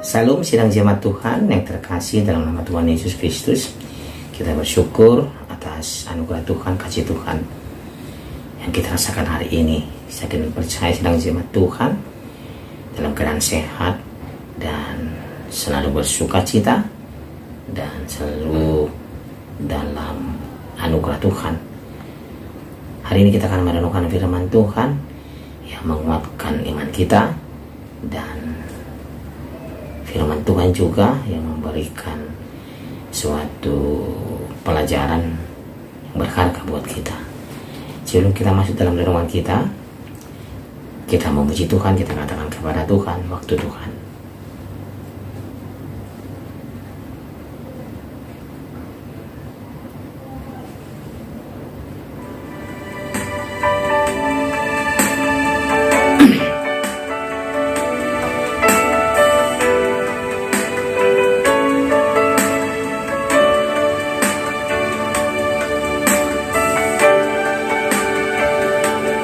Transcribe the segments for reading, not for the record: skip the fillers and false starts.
Salam sidang jemaat Tuhan yang terkasih dalam nama Tuhan Yesus Kristus. Kita bersyukur atas anugerah Tuhan, kasih Tuhan yang kita rasakan hari ini. Saya percaya sidang jemaat Tuhan dalam keadaan sehat dan selalu bersuka cita dan selalu dalam anugerah Tuhan. Hari ini kita akan merenungkan firman Tuhan yang menguatkan iman kita, dan firman Tuhan juga yang memberikan suatu pelajaran yang berharga buat kita. Sebelum kita masuk dalam renungan kita memuji Tuhan, kita katakan kepada Tuhan, waktu Tuhan.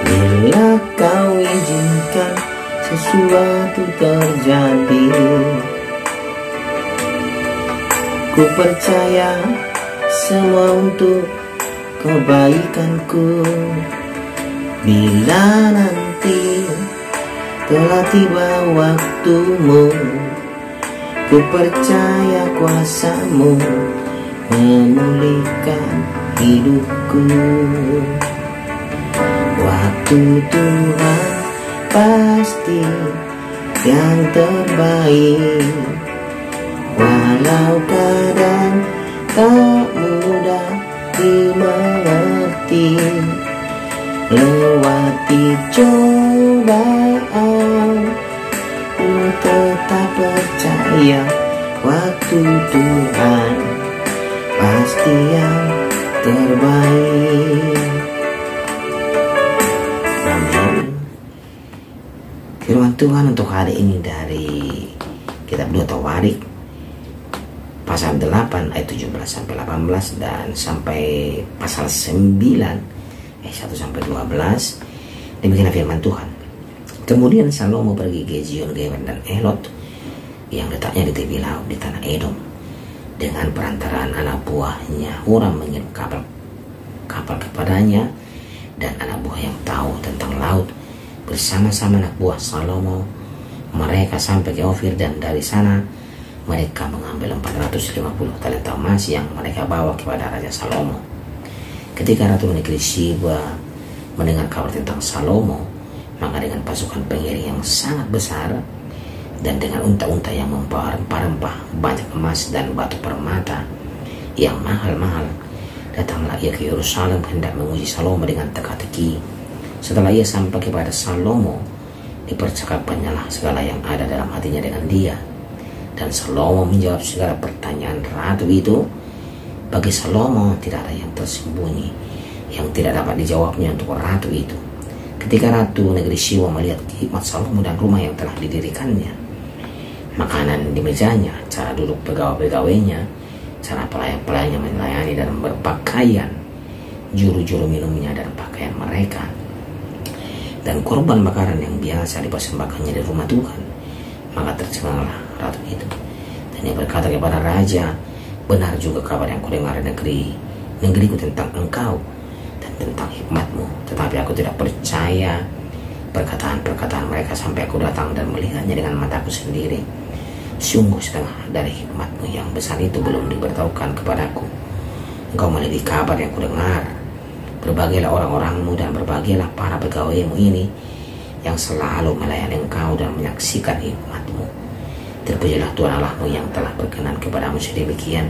Bila kau izinkan sesuatu terjadi, ku percaya semua untuk kebaikanku. Bila nanti telah tiba waktumu, ku percaya kuasamu memulihkan hidupku. Waktu Tuhan pasti yang terbaik, walau kadang tak mudah dimengerti. Lewati cobaan, ku tetap percaya waktu Tuhan pasti yang terbaik. Firman Tuhan untuk hari ini dari kitab 2 Tawarik pasal 8 ayat 17 sampai 18 dan sampai pasal 9 ayat 1 sampai 12. Demikian firman Tuhan. Kemudian Salomo pergi ke Ezion Geber dan Elot yang letaknya di tepi laut di tanah Edom. Dengan perantaraan anak buahnya Huram mengirim kapal kepadanya, dan anak buah yang tahu tentang laut bersama-sama anak buah Salomo mereka sampai ke Ofir, dan dari sana mereka mengambil 450 talenta emas yang mereka bawa kepada Raja Salomo. Ketika Ratu negeri Sheba mendengar kabar tentang Salomo, maka dengan pasukan pengiring yang sangat besar dan dengan unta-unta yang membawa rempah-rempah, banyak emas dan batu permata yang mahal-mahal, datanglah ia ke Yerusalem hendak menguji Salomo dengan teka-teki. Setelah ia sampai kepada Salomo, dipercakapannya lah segala yang ada dalam hatinya dengan dia. Dan Salomo menjawab segala pertanyaan ratu itu. Bagi Salomo tidak ada yang tersembunyi yang tidak dapat dijawabnya untuk ratu itu. Ketika Ratu negeri Sheba melihat hikmat Salomo dan rumah yang telah didirikannya, makanan di mejanya, cara duduk pegawai-pegawainya, cara pelayan-pelayannya melayani dan berpakaian, juru-juru minumnya dan pakaian mereka, dan korban bakaran yang biasa dipersembahkannya di rumah Tuhan, maka tercenganglah ratu itu. Dan ia berkata kepada raja, benar juga kabar yang kudengar di negeriku tentang engkau dan tentang hikmatmu, tetapi aku tidak percaya perkataan-perkataan mereka sampai aku datang dan melihatnya dengan mataku sendiri. Sungguh setengah dari hikmatmu yang besar itu belum diberitahukan kepadaku. Engkau melebihi kabar yang kudengar. Berbahagialah orang-orangmu dan berbahagialah para pegawaimu ini yang selalu melayani engkau dan menyaksikan hikmatmu. Terpujilah Tuhan Allahmu yang telah berkenan kepadamu sedemikian,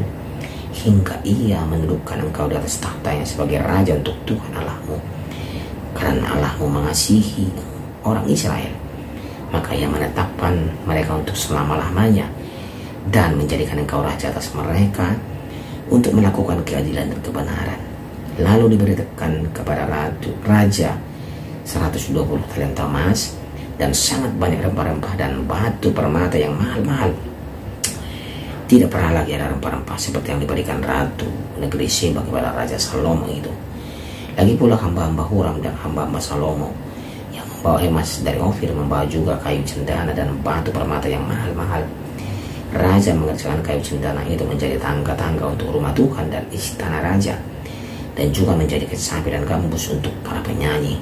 hingga ia menundukkan engkau di atas tahtanya sebagai raja untuk Tuhan Allahmu. Karena Allahmu mengasihi orang Israel, maka ia menetapkan mereka untuk selama-lamanya dan menjadikan engkau raja atas mereka untuk melakukan keadilan dan kebenaran. Lalu diberitakan kepada raja 120 talenta emas dan sangat banyak rempah-rempah dan batu permata yang mahal-mahal. Tidak pernah lagi ada rempah-rempah seperti yang diberikan Ratu negeri Sheba kepada Raja Salomo itu. Lagi pula hamba-hamba Huram dan hamba-hamba Salomo yang membawa emas dari Ofir, membawa juga kayu cendana dan batu permata yang mahal-mahal. Raja mengerjakan kayu cendana itu menjadi tangga-tangga untuk rumah Tuhan dan istana raja, dan juga menjadi sapi dan gambus untuk para penyanyi.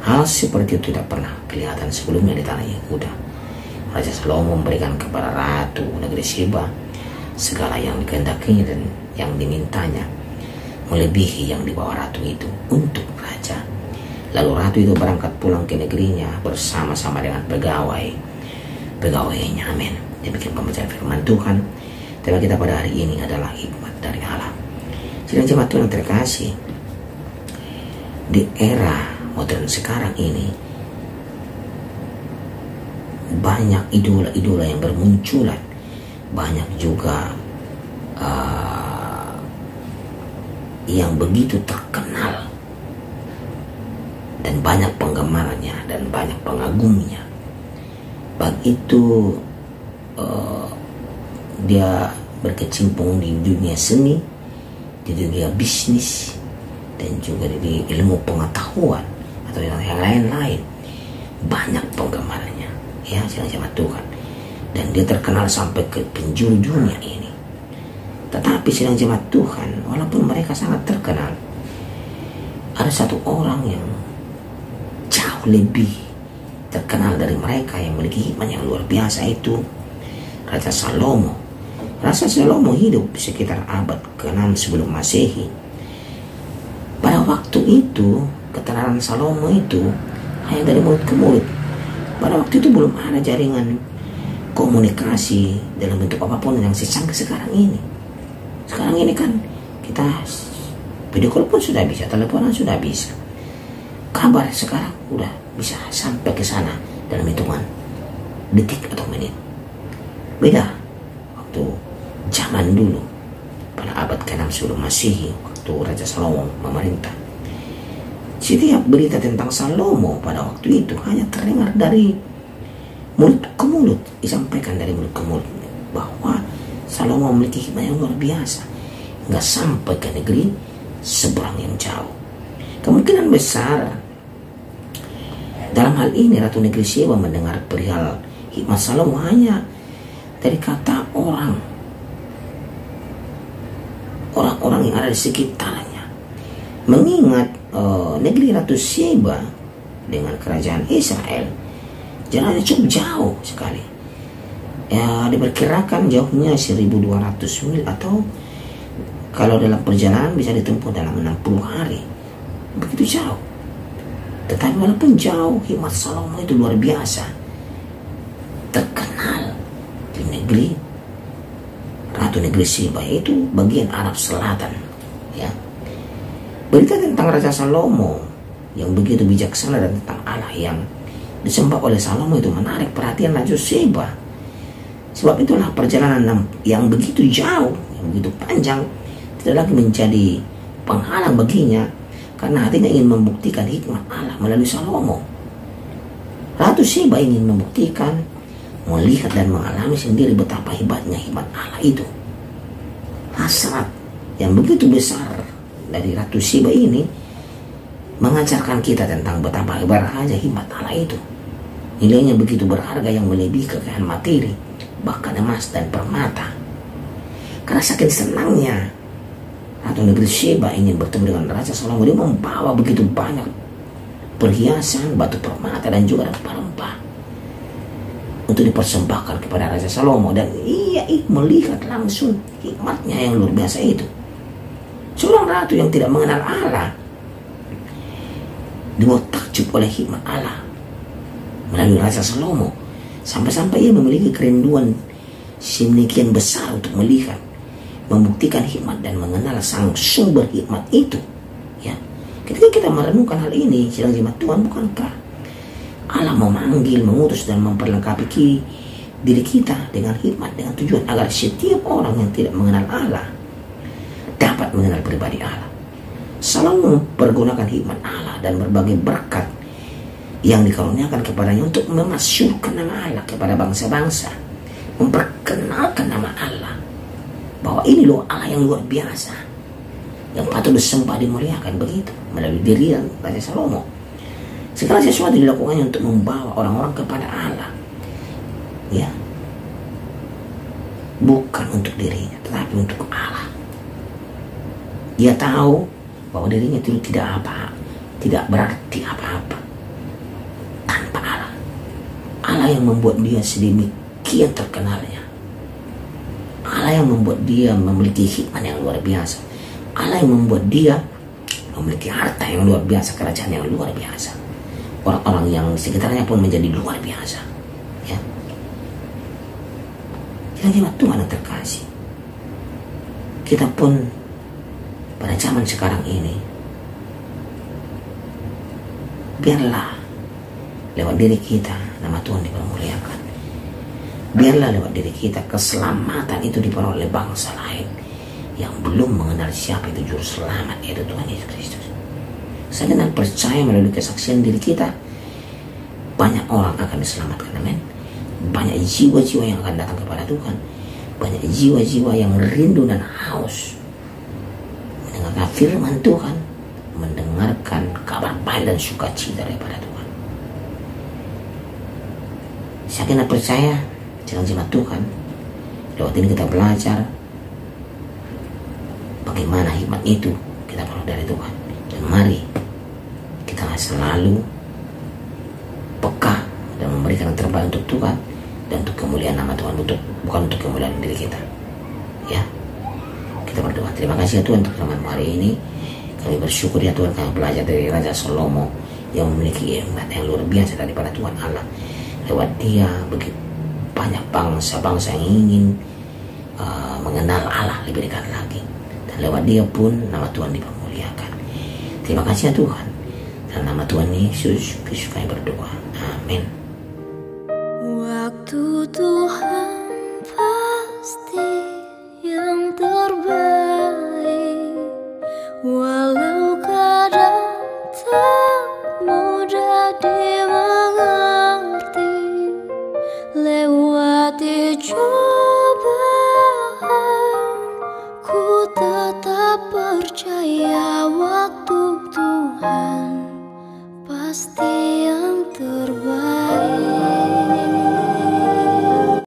Hal seperti itu tidak pernah kelihatan sebelumnya di tanah Yehuda. Raja Salomo memberikan kepada Ratu negeri Sheba segala yang dikehendakinya dan yang dimintanya, melebihi yang dibawa ratu itu untuk raja. Lalu ratu itu berangkat pulang ke negerinya bersama-sama dengan pegawainya. Amin. Demikian pembacaan firman Tuhan. Tema kita pada hari ini adalah hikmat dari Allah. Sidang jemaat Tuhan yang terkasih, di era modern sekarang ini banyak idola-idola yang bermunculan, banyak juga yang begitu terkenal dan banyak penggemarnya dan banyak pengagumnya. Baik itu dia berkecimpung di dunia seni, di dunia bisnis, dan juga di ilmu pengetahuan atau yang lain-lain. Banyak penggemarnya, ya, jemaat Tuhan, dan dia terkenal sampai ke penjuru dunia ini. Tetapi sidang jemaat Tuhan, walaupun mereka sangat terkenal, ada satu orang yang jauh lebih terkenal dari mereka, yang memiliki hikmat yang luar biasa, itu Raja Salomo. Raja Salomo hidup sekitar abad ke-6 sebelum Masehi. Pada waktu itu, ketenaran Salomo itu hanya dari mulut ke mulut. Pada waktu itu belum ada jaringan komunikasi dalam bentuk apapun yang secanggih sekarang ini. Sekarang ini kan kita video call pun sudah bisa, teleponan sudah bisa. Kabar sekarang udah bisa sampai ke sana dalam hitungan detik atau menit. Beda waktu zaman dulu pada abad ke-6 sebelum Masehi, waktu Raja Salomo memerintah. Setiap berita tentang Salomo pada waktu itu hanya terdengar dari mulut ke mulut, disampaikan dari mulut ke mulut bahwa Salomo memiliki hikmat yang luar biasa, nggak sampai ke negeri seberang yang jauh. Kemungkinan besar dalam hal ini Ratu negeri Sheba mendengar perihal hikmat Salomo hanya dari kata orang-orang yang ada di sekitarnya. Mengingat negeri Ratu Sheba dengan kerajaan Israel jaraknya cukup jauh sekali. Ya, diperkirakan jauhnya 1200 mil, atau kalau dalam perjalanan bisa ditempuh dalam 60 hari. Begitu jauh. Tetapi walaupun jauh, hikmat Salomo itu luar biasa. Terkenal di negeri Ratu negeri Sheba, itu bagian Arab Selatan, ya. Berita tentang Raja Salomo yang begitu bijaksana dan tentang Allah yang disembah oleh Salomo itu menarik perhatian Raja Sheba. Sebab itulah perjalanan yang begitu jauh, yang begitu panjang, tidak lagi menjadi penghalang baginya, karena hatinya ingin membuktikan hikmat Allah melalui Salomo. Ratu Sheba ingin membuktikan, melihat dan mengalami sendiri betapa hebatnya hikmat Allah itu. Hasrat yang begitu besar dari Ratu Sheba ini mengajarkan kita tentang betapa hebatnya hikmat Allah itu. Nilainya begitu berharga yang melebihi kekayaan materi, bahkan emas dan permata. Karena saking senangnya Ratu negeri Sheba ingin bertemu dengan Raja Salomo, dia membawa begitu banyak perhiasan, batu permata, dan juga rempah-rempah untuk dipersembahkan kepada Raja Salomo. Dan ia melihat langsung hikmatnya yang luar biasa itu. Seorang ratu yang tidak mengenal Allah dibuat takjub oleh hikmat Allah melalui Raja Salomo, sampai-sampai ia memiliki kerinduan sedemikian besar untuk melihat, membuktikan hikmat dan mengenal sang sumber hikmat itu. Ya, ketika kita merenungkan hal ini, sidang jemaat Tuhan, bukankah Allah memanggil, mengutus dan memperlengkapi diri kita dengan hikmat, dengan tujuan agar setiap orang yang tidak mengenal Allah dapat mengenal pribadi Allah. Salomo mempergunakan hikmat Allah dan berbagai berkat yang dikaruniakan kepadanya untuk memasyurkan nama Allah kepada bangsa-bangsa, memperkenalkan nama Allah, bahwa ini loh Allah yang luar biasa, yang patut disembah, dimuliakan, begitu melalui diri Raja Salomo. Segala sesuatu dilakukannya untuk membawa orang-orang kepada Allah. Ya. Bukan untuk dirinya, tetapi untuk Allah. Dia tahu bahwa dirinya itu tidak berarti apa-apa tanpa Allah. Allah yang membuat dia sedemikian terkenalnya. Allah yang membuat dia memiliki hikmah yang luar biasa. Allah yang membuat dia memiliki harta yang luar biasa, kerajaan yang luar biasa. Orang-orang yang sekitarnya pun menjadi luar biasa. Ya. Jangan Tuhan yang terkasih. Kita pun pada zaman sekarang ini, biarlah lewat diri kita nama Tuhan dipermuliakan. Biarlah lewat diri kita keselamatan itu diperoleh bangsa lain yang belum mengenal siapa itu juru selamat, yaitu Tuhan Yesus Kristus. Saya dan percaya melalui kesaksian diri kita, banyak orang akan diselamatkan, amin. Banyak jiwa-jiwa yang akan datang kepada Tuhan. Banyak jiwa-jiwa yang rindu dan haus mendengarkan firman Tuhan, mendengarkan kabar baik dan sukacita daripada Tuhan. Saya kena percaya dengan jimat Tuhan. Lewat ini kita belajar bagaimana hikmat itu kita perlu dari Tuhan. Dan mari kita selalu peka dan memberikan yang terbaik untuk Tuhan dan untuk kemuliaan nama Tuhan, bukan untuk kemuliaan diri kita. Ya, kita berdoa. Terima kasih ya Tuhan untuk firman-Mu hari ini. Kami bersyukur ya Tuhan, kami belajar dari Raja Salomo yang memiliki hikmat yang luar biasa daripada Tuhan Allah. Lewat dia begitu banyak bangsa-bangsa yang ingin mengenal Allah lebih dekat lagi. Dan lewat dia pun nama Tuhan dipermuliakan. Terima kasih ya Tuhan. Dalam nama Tuhan Yesus Kristus kami berdoa. Amin. Waktu Tuhan pasti yang terbaik, walau kadang tak mudah dimengerti. Lewati cobaan, ku tetap percaya